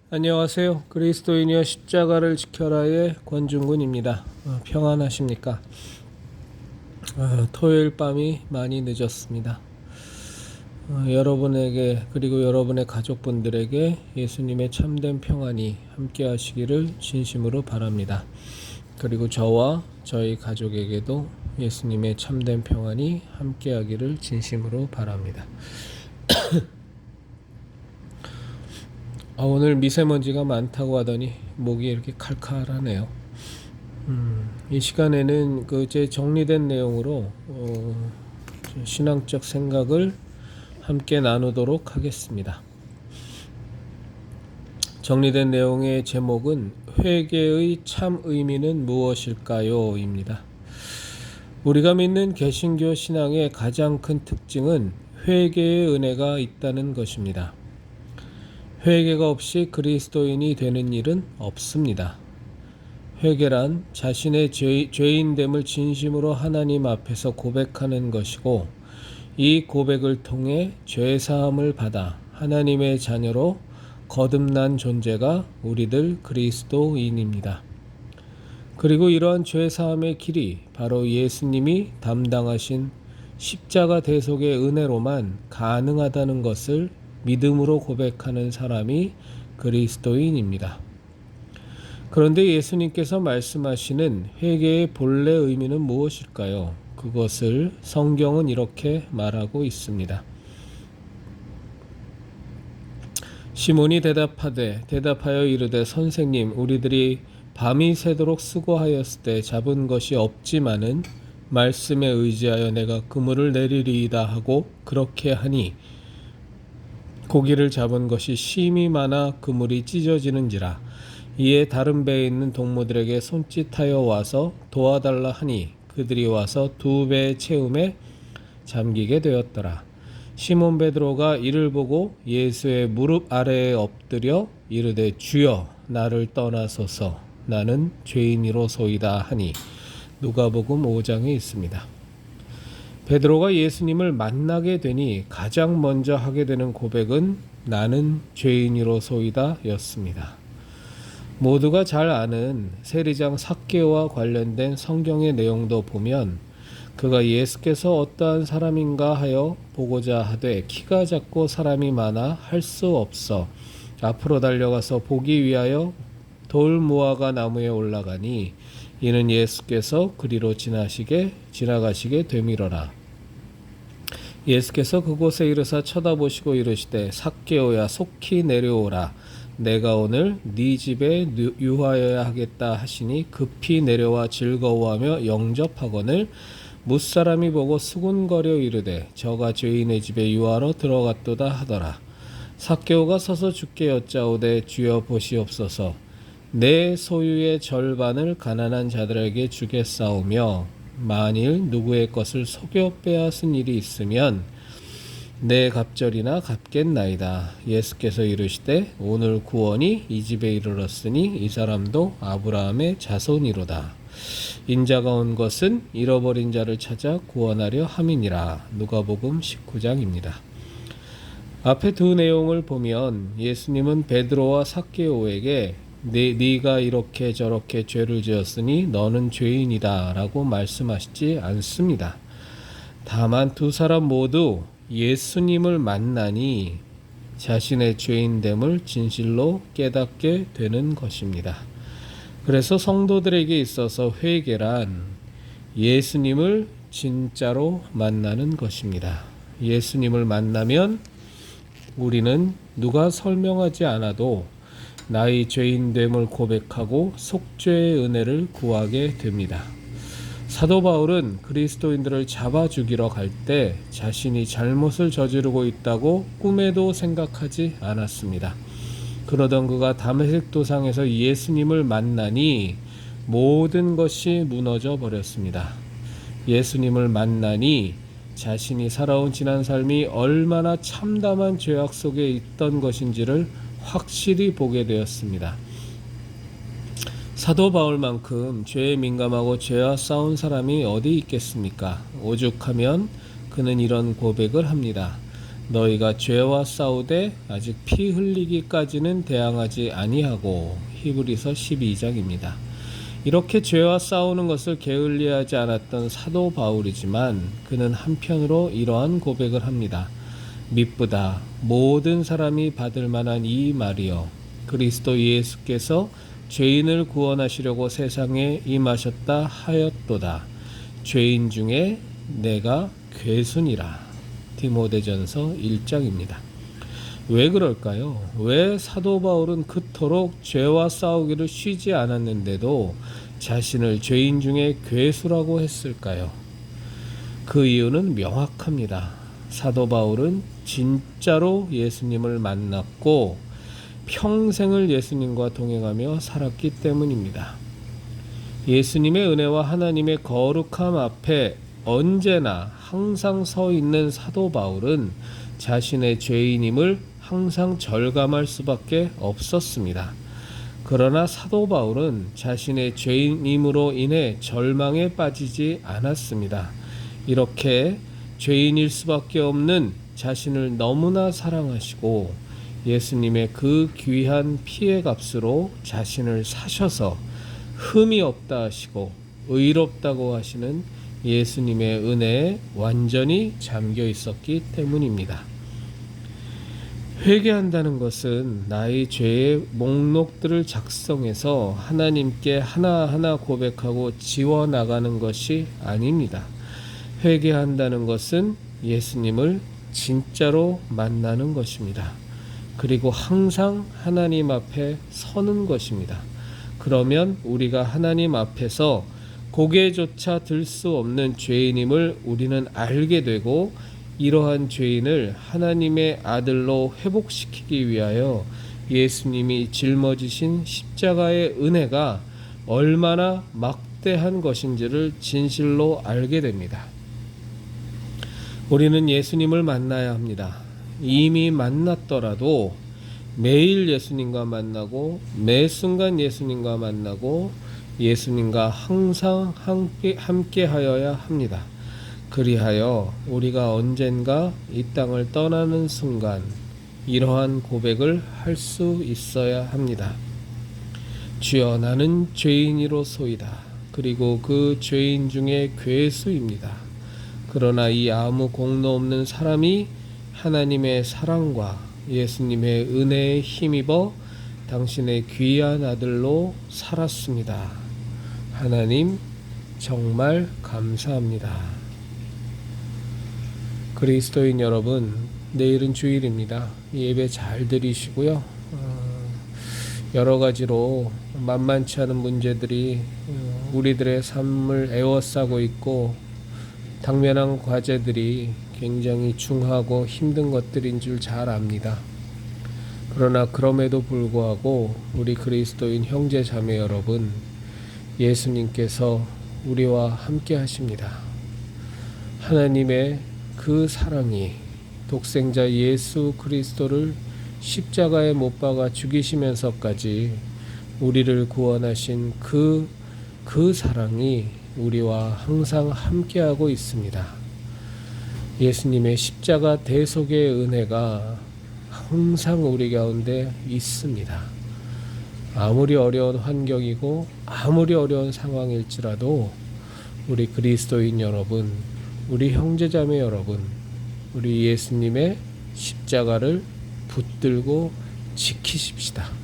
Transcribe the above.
안녕하세요. 그리스도인이여 십자가를 지켜라의 권중군입니다. 평안하십니까? 토요일 밤이 많이 늦었습니다. 여러분에게 그리고 여러분의 가족분들에게 예수님의 참된 평안이 함께 하시기를 진심으로 바랍니다. 그리고 저와 저희 가족에게도 예수님의 참된 평안이 함께 하기를 진심으로 바랍니다. 오늘 미세먼지가 많다고 하더니 목이 이렇게 칼칼하네요. 이 시간에는 제 정리된 내용으로 신앙적 생각을 함께 나누도록 하겠습니다. 정리된 내용의 제목은 회개의 참 의미는 무엇일까요? 입니다. 우리가 믿는 개신교 신앙의 가장 큰 특징은 회개의 은혜가 있다는 것입니다. 회개가 없이 그리스도인이 되는 일은 없습니다. 회개란 자신의 죄인됨을 진심으로 하나님 앞에서 고백하는 것이고, 이 고백을 통해 죄사함을 받아 하나님의 자녀로 거듭난 존재가 우리들 그리스도인입니다. 그리고 이러한 죄사함의 길이 바로 예수님이 담당하신 십자가 대속의 은혜로만 가능하다는 것을 믿음으로 고백하는 사람이 그리스도인입니다. 그런데 예수님께서 말씀하시는 회개의 본래 의미는 무엇일까요? 그것을 성경은 이렇게 말하고 있습니다. 시몬이 대답하여 이르되 선생님, 우리들이 밤이 새도록 수고하였을 때 잡은 것이 없지만은 말씀에 의지하여 내가 그물을 내리리이다 하고 그렇게 하니 고기를 잡은 것이 심히 많아 그물이 찢어지는지라. 이에 다른 배에 있는 동무들에게 손짓하여 와서 도와달라 하니 그들이 와서 2배 채움에 잠기게 되었더라. 시몬 베드로가 이를 보고 예수의 무릎 아래에 엎드려 이르되 주여 나를 떠나소서 나는 죄인이로소이다 하니 누가복음 5장에 있습니다. 베드로가 예수님을 만나게 되니 가장 먼저 하게 되는 고백은 나는 죄인이로소이다 였습니다. 모두가 잘 아는 세리장 삭개오와 관련된 성경의 내용도 보면 그가 예수께서 어떠한 사람인가 하여 보고자 하되 키가 작고 사람이 많아 할 수 없어 앞으로 달려가서 보기 위하여 돌 무화과 나무에 올라가니 이는 예수께서 그리로 지나가시게 되밀어라. 예수께서 그곳에 이르사 쳐다보시고 이르시되 삭개오야 속히 내려오라. 내가 오늘 네 집에 유하여야 하겠다 하시니 급히 내려와 즐거워하며 영접하거늘 무사람이 보고 수군거려 이르되 저가 죄인의 집에 유하러 들어갔도다 하더라. 삭개오가 서서 주께 여짜오되 주여 보시옵소서. 내 소유의 절반을 가난한 자들에게 주겠사오며 만일 누구의 것을 속여 빼앗은 일이 있으면 내 갑절이나 갚겠나이다. 예수께서 이르시되 오늘 구원이 이 집에 이르렀으니 이 사람도 아브라함의 자손이로다. 인자가 온 것은 잃어버린 자를 찾아 구원하려 함이니라. 누가복음 19장입니다. 앞에 두 내용을 보면 예수님은 베드로와 삭개오에게 네가 이렇게 저렇게 죄를 지었으니 너는 죄인이다 라고 말씀하시지 않습니다. 다만 두 사람 모두 예수님을 만나니 자신의 죄인됨을 진실로 깨닫게 되는 것입니다. 그래서 성도들에게 있어서 회개란 예수님을 진짜로 만나는 것입니다. 예수님을 만나면 우리는 누가 설명하지 않아도 나의 죄인됨을 고백하고 속죄의 은혜를 구하게 됩니다. 사도 바울은 그리스도인들을 잡아 죽이러 갈 때 자신이 잘못을 저지르고 있다고 꿈에도 생각하지 않았습니다. 그러던 그가 다메섹 도상에서 예수님을 만나니 모든 것이 무너져 버렸습니다. 예수님을 만나니 자신이 살아온 지난 삶이 얼마나 참담한 죄악 속에 있던 것인지를 확실히 보게 되었습니다. 사도 바울만큼 죄에 민감하고 죄와 싸운 사람이 어디 있겠습니까? 오죽하면 그는 이런 고백을 합니다. 너희가 죄와 싸우되 아직 피 흘리기까지는 대항하지 아니하고. 히브리서 12장입니다. 이렇게 죄와 싸우는 것을 게을리하지 않았던 사도 바울이지만 그는 한편으로 이러한 고백을 합니다. 미쁘다 모든 사람이 받을 만한 이 말이여, 그리스도 예수께서 죄인을 구원하시려고 세상에 임하셨다 하였도다. 죄인 중에 내가 괴순이라. 디모데전서 1장입니다. 왜 그럴까요? 왜 사도 바울은 그토록 죄와 싸우기를 쉬지 않았는데도 자신을 죄인 중에 괴수라고 했을까요? 그 이유는 명확합니다. 사도 바울은 진짜로 예수님을 만났고 평생을 예수님과 동행하며 살았기 때문입니다. 예수님의 은혜와 하나님의 거룩함 앞에 언제나 항상 서 있는 사도 바울은 자신의 죄인임을 항상 절감할 수밖에 없었습니다. 그러나 사도 바울은 자신의 죄인임으로 인해 절망에 빠지지 않았습니다. 이렇게 죄인일 수밖에 없는 자신을 너무나 사랑하시고 예수님의 그 귀한 피의 값으로 자신을 사셔서 흠이 없다 하시고 의롭다고 하시는 예수님의 은혜에 완전히 잠겨 있었기 때문입니다. 회개한다는 것은 나의 죄의 목록들을 작성해서 하나님께 하나하나 고백하고 지워나가는 것이 아닙니다. 회개한다는 것은 예수님을 진짜로 만나는 것입니다. 그리고 항상 하나님 앞에 서는 것입니다. 그러면 우리가 하나님 앞에서 고개조차 들 수 없는 죄인임을 우리는 알게 되고 이러한 죄인을 하나님의 아들로 회복시키기 위하여 예수님이 짊어지신 십자가의 은혜가 얼마나 막대한 것인지를 진실로 알게 됩니다. 우리는 예수님을 만나야 합니다. 이미 만났더라도 매일 예수님과 만나고 매 순간 예수님과 만나고 예수님과 항상 함께 하여야 합니다. 그리하여 우리가 언젠가 이 땅을 떠나는 순간 이러한 고백을 할 수 있어야 합니다. 주여 나는 죄인이로소이다. 그리고 그 죄인 중에 괴수입니다. 그러나 이 아무 공로 없는 사람이 하나님의 사랑과 예수님의 은혜에 힘입어 당신의 귀한 아들로 살았습니다. 하나님 정말 감사합니다. 그리스도인 여러분, 내일은 주일입니다. 예배 잘 드리시고요. 여러 가지로 만만치 않은 문제들이 우리들의 삶을 에워싸고 있고 당면한 과제들이 굉장히 중하고 힘든 것들인 줄 잘 압니다. 그러나 그럼에도 불구하고 우리 그리스도인 형제 자매 여러분, 예수님께서 우리와 함께 하십니다. 하나님의 그 사랑이 독생자 예수 그리스도를 십자가에 못 박아 죽이시면서까지 우리를 구원하신 그 사랑이 우리와 항상 함께하고 있습니다. 예수님의 십자가 대속의 은혜가 항상 우리 가운데 있습니다. 아무리 어려운 환경이고 아무리 어려운 상황일지라도 우리 그리스도인 여러분, 우리 형제자매 여러분, 우리 예수님의 십자가를 붙들고 지키십시다.